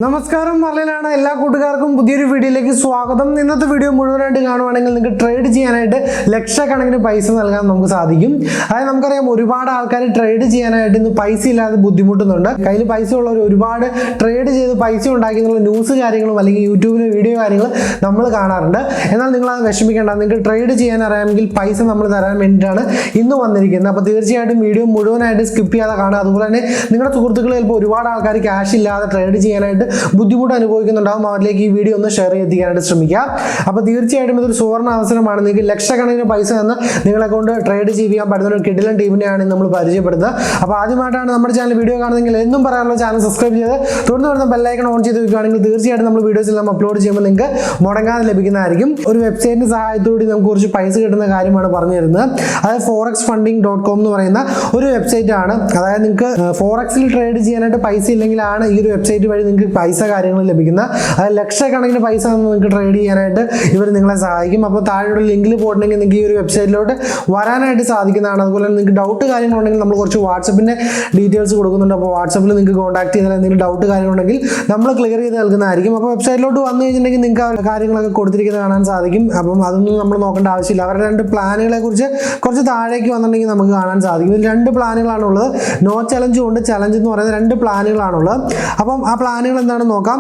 നമസ്കാരം, അർലിനാണ്. എല്ലാ കൂട്ടുകാർക്കും പുതിയൊരു വീഡിയോയിലേക്ക് സ്വാഗതം. ഇന്നത്തെ വീഡിയോ മുഴുവനായിട്ട് കാണുവാണെങ്കിൽ നിങ്ങൾക്ക് ട്രേഡ് ചെയ്യാനായിട്ട് ലക്ഷക്കണക്കിന് പൈസ നൽകാൻ നമുക്ക് സാധിക്കും. അതായത് നമുക്കറിയാം, ഒരുപാട് ആൾക്കാർ ട്രേഡ് ചെയ്യാനായിട്ട് ഇന്ന് പൈസ ഇല്ലാതെ ബുദ്ധിമുട്ടുന്നുണ്ട്. കയ്യിൽ പൈസ ഉള്ളവർ ഒരുപാട് ട്രേഡ് ചെയ്ത് പൈസ ഉണ്ടാക്കി എന്നുള്ള ന്യൂസ് കാര്യങ്ങളും അല്ലെങ്കിൽ യൂട്യൂബിലെ വീഡിയോ കാര്യങ്ങൾ നമ്മൾ കാണാറുണ്ട്. എന്നാൽ നിങ്ങൾ അത് വിഷമിക്കേണ്ട. നിങ്ങൾക്ക് ട്രേഡ് ചെയ്യാൻ അറിയാമെങ്കിൽ പൈസ നമ്മൾ തരാൻ വേണ്ടിയിട്ടാണ് ഇന്ന് വന്നിരിക്കുന്നത്. അപ്പോൾ തീർച്ചയായിട്ടും വീഡിയോ മുഴുവനായിട്ട് സ്കിപ്പ് ചെയ്യാതെ കാണുക. അതുപോലെ തന്നെ നിങ്ങളുടെ സുഹൃത്തുക്കൾ ചിലപ്പോൾ ഒരുപാട് ആൾക്കാർ ക്യാഷ് ഇല്ലാതെ ട്രേഡ് ചെയ്യാനായിട്ട് ബുദ്ധിമുട്ട് അനുഭവിക്കുന്നുണ്ടാകും. അവരിലേക്ക് ഈ വീഡിയോ ഒന്ന് ഷെയർ ചെയ്യിക്കാനായിട്ട് ശ്രമിക്കുക. അപ്പോൾ തീർച്ചയായിട്ടും ഇതൊരു സുവർണ്ണ അവസരമാണ്. നിങ്ങൾക്ക് ലക്ഷക്കണക്കിന് പൈസ തന്ന് നിങ്ങളെ കൊണ്ട് ട്രേഡ് ചെയ്യാൻ പറ്റുന്ന ഒരു കിടിലൻ ടീമിനെയാണ് നമ്മൾ പരിചയപ്പെടുന്നത്. അപ്പോൾ ആദ്യമായിട്ടാണ് നമ്മുടെ ചാനൽ വീഡിയോ കാണുന്നതെങ്കിൽ എന്നും പറയാനുള്ള ചാനൽ സബ്സ്ക്രൈബ് ചെയ്ത് തുടർന്ന് വരുന്ന ബെല്ലൈക്കൺ ഓൺ ചെയ്ത് വെക്കുകയാണെങ്കിൽ തീർച്ചയായിട്ടും നമ്മൾ വീഡിയോസ് എല്ലാം അപ്ലോഡ് ചെയ്യുമ്പോൾ നിങ്ങൾക്ക് മുടങ്ങാതെ ലഭിക്കുന്നതായിരിക്കും. ഒരു വെബ്സൈറ്റിന്റെ സഹായത്തോടെ നമുക്ക് കുറച്ച് പൈസ കിട്ടുന്ന കാര്യമാണ് പറഞ്ഞു തരുന്നത്. അതായത് forex.funding.com എന്ന് പറയുന്ന ഒരു വെബ്സൈറ്റ് ആണ്. അതായത് നിങ്ങൾക്ക് ഫോറക്സിൽ ട്രേഡ് ചെയ്യാനായിട്ട് പൈസ ഇല്ലെങ്കിലാണ് ഈ ഒരു വെബ്സൈറ്റ് വഴി നിങ്ങൾക്ക് പൈസ കാര്യങ്ങൾ ലഭിക്കുന്ന. അതായത് ലക്ഷക്കണക്കിന് പൈസ നിങ്ങൾക്ക് ട്രേഡ് ചെയ്യാനായിട്ട് ഇവർ നിങ്ങളെ സഹായിക്കും. അപ്പോൾ താഴെയുള്ള ലിങ്കിൽ പോയിട്ടുണ്ടെങ്കിൽ നിങ്ങൾക്ക് ഈ ഒരു വെബ്സൈറ്റിലോട്ട് വരാനായിട്ട് സാധിക്കുന്നതാണ്. അതുപോലെ തന്നെ നിങ്ങൾക്ക് ഡൗട്ട് കാര്യങ്ങളുണ്ടെങ്കിൽ നമ്മൾ കുറച്ച് വാട്സപ്പിൻ്റെ ഡീറ്റെയിൽസ് കൊടുക്കുന്നുണ്ട്. അപ്പോൾ വാട്സപ്പിൽ നിങ്ങൾക്ക് കോൺടാക്ട് ചെയ്താൽ എന്തെങ്കിലും ഡൗട്ട് കാര്യങ്ങളുണ്ടെങ്കിൽ നമ്മൾ ക്ലിയർ ചെയ്ത് നൽകുന്നതായിരിക്കും. അപ്പോൾ വെബ്സൈറ്റിലോട്ട് വന്നു കഴിഞ്ഞിട്ടുണ്ടെങ്കിൽ നിങ്ങൾക്ക് ആ കാര്യങ്ങളൊക്കെ കൊടുത്തിരിക്കുന്നത് കാണാൻ സാധിക്കും. അപ്പം അതൊന്നും നമ്മൾ നോക്കേണ്ട ആവശ്യമില്ല. അവരുടെ രണ്ട് പ്ലാനുകളെ കുറിച്ച് കുറച്ച് താഴേക്ക് വന്നിട്ടുണ്ടെങ്കിൽ നമുക്ക് കാണാൻ സാധിക്കും. ഇതിൽ രണ്ട് പ്ലാനുകളാണുള്ളത്. നോ ചലഞ്ചും ഉണ്ട്, ചലഞ്ച് എന്ന് പറയുന്ന രണ്ട് പ്ലാനുകളാണുള്ളത്. അപ്പം ആ പ്ലാനുകൾ എന്താണെന്ന് നോക്കാം.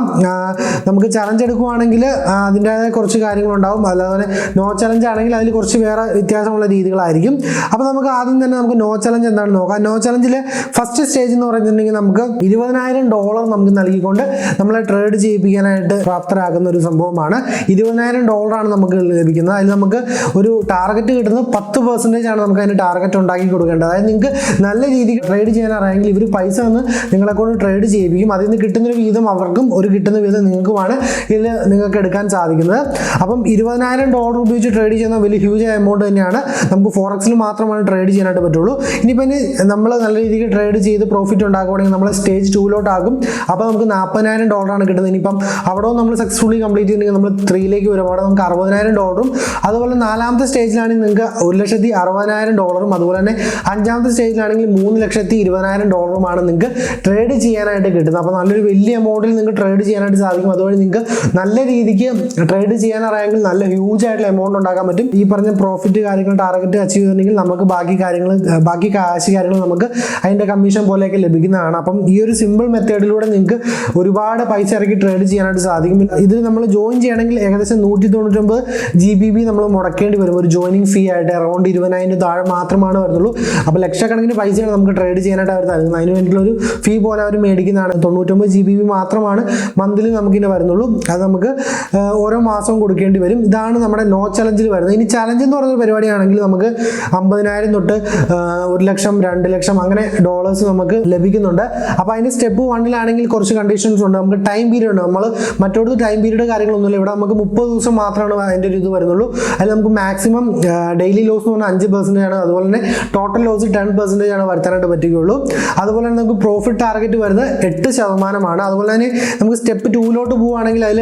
നമുക്ക് ചലഞ്ച് എടുക്കുവാണെങ്കിൽ അതിൻ്റെതായ കുറച്ച് കാര്യങ്ങളുണ്ടാവും. അതുപോലെ നോ ചലഞ്ച് ആണെങ്കിൽ അതിൽ കുറച്ച് വേറെ വ്യത്യാസമുള്ള രീതികളായിരിക്കും. അപ്പോൾ നമുക്ക് ആദ്യം തന്നെ നമുക്ക് നോ ചലഞ്ച് എന്താണെന്ന് നോക്കാം. നോ ചലഞ്ചിൽ ഫസ്റ്റ് സ്റ്റേജ് എന്ന് പറഞ്ഞിട്ടുണ്ടെങ്കിൽ നമുക്ക് $20,000 നമുക്ക് നൽകിക്കൊണ്ട് നമ്മളെ ട്രേഡ് ചെയ്യിപ്പിക്കാനായിട്ട് പ്രാപ്തരാക്കുന്ന ഒരു സംഭവമാണ്. $20,000 നമുക്ക് ലഭിക്കുന്നത്. അതിൽ നമുക്ക് ഒരു ടാർഗറ്റ് കിട്ടുന്നത് 10% ആണ്. നമുക്ക് അതിന് ടാർഗറ്റ് ഉണ്ടാക്കി കൊടുക്കേണ്ടത്. അതായത് നിങ്ങൾക്ക് നല്ല രീതിക്ക് ട്രേഡ് ചെയ്യാൻ അറിയാമെങ്കിൽ ഇവർ പൈസ ഒന്ന് നിങ്ങളെ കൊണ്ട് ട്രേഡ് ചെയ്യിപ്പിക്കും. അതിൽ നിന്ന് കിട്ടുന്നൊരു വീതം അവർക്കും ഒരു കിട്ടുന്ന വീതം നിങ്ങൾക്കുമാണ് ഇതിൽ നിങ്ങൾക്ക് എടുക്കാൻ സാധിക്കുന്നത്. അപ്പം $20,000 ഉപയോഗിച്ച് ട്രേഡ് ചെയ്യുന്ന വലിയ ഹ്യൂജ് എമൗണ്ട് തന്നെയാണ്. നമുക്ക് ഫോറക്സിൽ മാത്രമാണ് ട്രേഡ് ചെയ്യാനായിട്ട് പറ്റുള്ളൂ. ഇനിയിപ്പോൾ നമ്മൾ നല്ല രീതിക്ക് ട്രേഡ് ചെയ്ത് പ്രോഫിറ്റ് ഉണ്ടാക്കുകയാണെങ്കിൽ നമ്മൾ സ്റ്റേജ് 2 അപ്പോൾ നമുക്ക് $40,000 കിട്ടുന്നത്. ഇനിയിപ്പം അവിടെ നമ്മൾ സക്സസ്ഫുള്ളി കംപ്ലീറ്റ് ചെയ്തിട്ടുണ്ടെങ്കിൽ നമ്മൾ 3ലേക്ക് വരുമ്പോൾ നമുക്ക് $60,000. അതുപോലെ 4ാമത്തെ സ്റ്റേജിലാണെങ്കിൽ നിങ്ങൾക്ക് $1,60,000. അതുപോലെ തന്നെ 5ാമത്തെ സ്റ്റേജിലാണെങ്കിൽ $3,20,000 നിങ്ങൾക്ക് ട്രേഡ് ചെയ്യാനായിട്ട് കിട്ടുന്നത്. അപ്പോൾ നല്ലൊരു വലിയ എമൗണ്ടിൽ നിങ്ങൾക്ക് ട്രേഡ് ചെയ്യാനായിട്ട് സാധിക്കും. അതുവഴി നിങ്ങൾക്ക് നല്ല രീതിക്ക് ട്രേഡ് ചെയ്യാൻ അറിയാമെങ്കിൽ നല്ല ഹ്യൂജ് ആയിട്ടുള്ള എമൗണ്ട് ഉണ്ടാക്കാൻ പറ്റും. ഈ പറഞ്ഞ പ്രോഫിറ്റ് കാര്യങ്ങൾ ടാർഗറ്റ് അച്ചീവ് ചെയ്തിട്ടുണ്ടെങ്കിൽ നമുക്ക് ബാക്കി കാശ് കാര്യങ്ങൾ നമുക്ക് അതിൻ്റെ കമ്മീഷൻ പോലെയൊക്കെ ലഭിക്കുന്നതാണ്. അപ്പം ഈ ഒരു സിമ്പിൾ മെത്തേഡിലൂടെ നിങ്ങൾക്ക് ഒരുപാട് പൈസ ഇറക്കി ട്രേഡ് ചെയ്യാനായിട്ട് സാധിക്കും. ഇതിൽ നമ്മൾ ജോയിൻ ചെയ്യണമെങ്കിൽ ഏകദേശം 199 GBP നമ്മൾ മുടക്കേണ്ടി വരും. ഒരു ജോയിനിങ് ഫീ ആയിട്ട് അറൗണ്ട് 20,000 താഴെ മാത്രമാണ് വരുന്നുള്ളൂ. അപ്പോൾ ലക്ഷക്കണക്കിന് പൈസയാണ് നമുക്ക് ട്രേഡ് ചെയ്യാനായിട്ട് അവർ തരുന്നത്. അതിന് വേണ്ടിയിട്ടുള്ള ഒരു ഫീ പോലെ അവർ മേടിക്കുന്നതാണ്. 99 GBP മാത്രമാണ് മന്ത്ലി നമുക്കിങ്ങനെ വരുന്നുള്ളൂ. അത് നമുക്ക് ഓരോ മാസവും കൊടുക്കേണ്ടി വരും. ഇതാണ് നമ്മുടെ നോ ചലഞ്ചിൽ വരുന്നത്. ഇനി ചലഞ്ച് എന്ന് പറയുന്ന പരിപാടിയാണെങ്കിൽ നമുക്ക് 50,000 തൊട്ട് 1,00,000 2,00,000 അങ്ങനെ ഡോളേഴ്സ് നമുക്ക് ലഭിക്കുന്നുണ്ട്. അപ്പോൾ അതിന് സ്റ്റെപ്പ് 1ലാണെങ്കിൽ കുറച്ച് കണ്ടീഷൻസ് ഉണ്ട്. നമുക്ക് ടൈം പീരീഡ് ഉണ്ട്. നമ്മൾ മറ്റോടത്ത് ടൈം പീരീഡ് കാര്യങ്ങളൊന്നുമില്ല. ഇവിടെ നമുക്ക് 30 ദിവസം മാത്രമാണ് അതിൻ്റെ ഒരു ഇത് വരുന്നുള്ളൂ. അതിൽ നമുക്ക് മാക്സിമം ഡെയിലി ലോസ് എന്ന് പറഞ്ഞാൽ 5% ആണ്. അതുപോലെ തന്നെ ടോട്ടൽ ലോസ് 10% ആണ് വരുത്താനായിട്ട് പറ്റുകയുള്ളൂ. അതുപോലെ തന്നെ നമുക്ക് പ്രോഫിറ്റ് ടാർഗറ്റ് വരുന്നത് 8%. അതുപോലെ തന്നെ നമുക്ക് സ്റ്റെപ്പ് 2ലോട്ട് പോവുകയാണെങ്കിൽ അതിൽ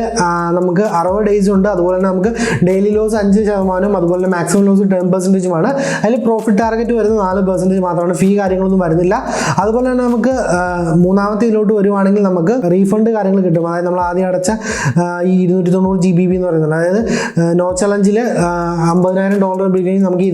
നമുക്ക് 60 ഡേയ്സ് ഉണ്ട്. അതുപോലെ തന്നെ നമുക്ക് ഡെയിലി ലോസ് 5%, അതുപോലെ തന്നെ മാക്സിമം ലോസ് 10%. അതിൽ പ്രോഫിറ്റ് ടാർഗറ്റ് വരുന്നത് 4% മാത്രമാണ്. ഫീ കാര്യങ്ങളൊന്നും വരുന്നില്ല. അതുപോലെ തന്നെ നമുക്ക് 3ാമത്തെ ഇതിലോട്ട് വരുവാണെങ്കിൽ നമുക്ക് റീഫണ്ട് കാര്യങ്ങൾ കിട്ടും. അതായത് നമ്മൾ ആദ്യം അടച്ച ഈ 290 GBP എന്ന് പറയുന്നത്, അതായത് നോ ചലഞ്ചിൽ $50,000 കഴിഞ്ഞ് നമുക്ക്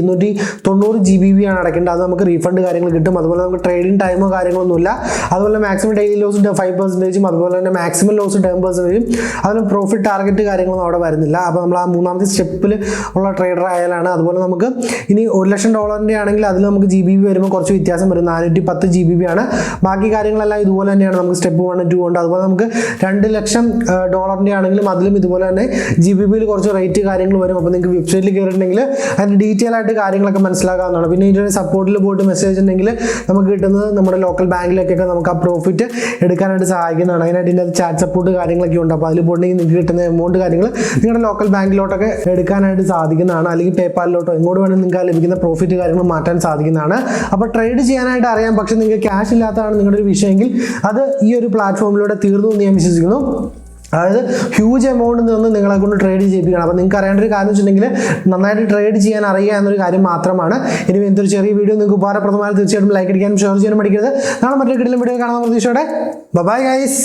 290 GBP ആണ് അടയ്ക്കേണ്ടത്. അത് നമുക്ക് റീഫണ്ട് കാര്യങ്ങൾ കിട്ടും. അതുപോലെ നമുക്ക് ട്രേഡിംഗ് ടൈമോ കാര്യങ്ങളൊന്നുമില്ല. അതുപോലെ മാക്സിമം ഡെയിലി ലോസ് 5%, അതുപോലെ തന്നെ മാക്സിമം ലോസ് 10%. അതിന് പ്രോഫിറ്റ് ടാർഗറ്റ് കാര്യങ്ങളൊന്നും അവിടെ വരുന്നില്ല. അപ്പോൾ നമ്മൾ ആ 3ാമത്തെ സ്റ്റെപ്പിൽ ഉള്ള ട്രേഡർ ആയാലാണ്. അതുപോലെ നമുക്ക് ഇനി $1,00,000 ആണെങ്കിൽ അതിൽ നമുക്ക് GBP വരുമ്പോൾ കുറച്ച് വ്യത്യാസം വരും. 410 GBP ആണ്. ബാക്കി കാര്യങ്ങളെല്ലാം ഇതുപോലെ തന്നെയാണ്. നമുക്ക് സ്റ്റെപ്പ് 1 2 ഉണ്ട്. അതുപോലെ നമുക്ക് $2,00,000 ആണെങ്കിലും അതിലും ഇതുപോലെ തന്നെ GBPയിൽ കുറച്ച് റേറ്റ് കാര്യങ്ങൾ വരും. അപ്പോൾ നിങ്ങൾക്ക് വെബ്സൈറ്റിൽ കയറിയിട്ടുണ്ടെങ്കിൽ അതിൻ്റെ ഡീറ്റെയിൽ ആയിട്ട് കാര്യങ്ങളൊക്കെ മനസ്സിലാക്കാവുന്നതാണ്. പിന്നെ ഇതിൻ്റെ സപ്പോർട്ടിൽ പോയിട്ട് മെസ്സേജ് ഉണ്ടെങ്കിൽ നമുക്ക് കിട്ടുന്നത് നമ്മുടെ ലോക്കൽ ബാങ്കിലേക്കൊക്കെ നമുക്ക് ആ പ്രോഫിറ്റ് എടുക്കാനായിട്ട് സഹായിക്കുന്നതാണ്. അതിനായിട്ട് ഇതിൻ്റെ ചാറ്റ് സപ്പോർട്ട് കാര്യങ്ങളൊക്കെ ഉണ്ട്. അപ്പോൾ അതിൽ പോയിട്ടുണ്ടെങ്കിൽ നിങ്ങൾക്ക് കിട്ടുന്ന എമൗണ്ട് കാര്യങ്ങൾ നിങ്ങളുടെ ലോക്കൽ ബാങ്കിലോട്ടൊക്കെ എടുക്കാനായിട്ട് സാധിക്കുന്നതാണ്. അല്ലെങ്കിൽ പേപ്പാലിലോട്ടോ എങ്ങോട്ട് വേണമെങ്കിൽ നിങ്ങൾക്ക് ലഭിക്കുന്ന പ്രോഫിറ്റ് കാര്യങ്ങൾ മാറ്റാൻ സാധിക്കുന്നതാണ്. അപ്പോൾ ട്രേഡ് ചെയ്യാനായിട്ട് അറിയാം, പക്ഷേ നിങ്ങൾക്ക് ക്യാഷ് ഇല്ലാത്തതാണ് നിങ്ങളുടെ ഒരു വിഷയമെങ്കിൽ അത് ഈ ഒരു പ്ലാറ്റ്ഫോമിലൂടെ തീർന്നു എന്ന് ഞാൻ വിശ്വസിക്കുന്നു. അതായത് ഹ്യൂജ് എമൗണ്ടിൽ നിന്ന് നിങ്ങളെ കൊണ്ട് ട്രേഡ് ചെയ്യിപ്പിക്കണം. അപ്പോൾ നിങ്ങൾക്ക് അറിയേണ്ട ഒരു കാര്യം വെച്ചിട്ടുണ്ടെങ്കിൽ നന്നായിട്ട് ട്രേഡ് ചെയ്യാൻ അറിയുക എന്നൊരു കാര്യം മാത്രമാണ്. ഇനി എന്തൊരു ചെറിയ വീഡിയോ നിങ്ങൾക്ക് ഉപകാരപ്രദമായ തീർച്ചയായിട്ടും ലൈക്ക് അടിക്കാനും ഷെയർ ചെയ്യാനും പഠിക്കരുത്. നാളെ മറ്റൊരു കിടിലൻ വീഡിയോ കാണാൻ പ്രതീക്ഷയോടെ ബൈ ഗൈസ്.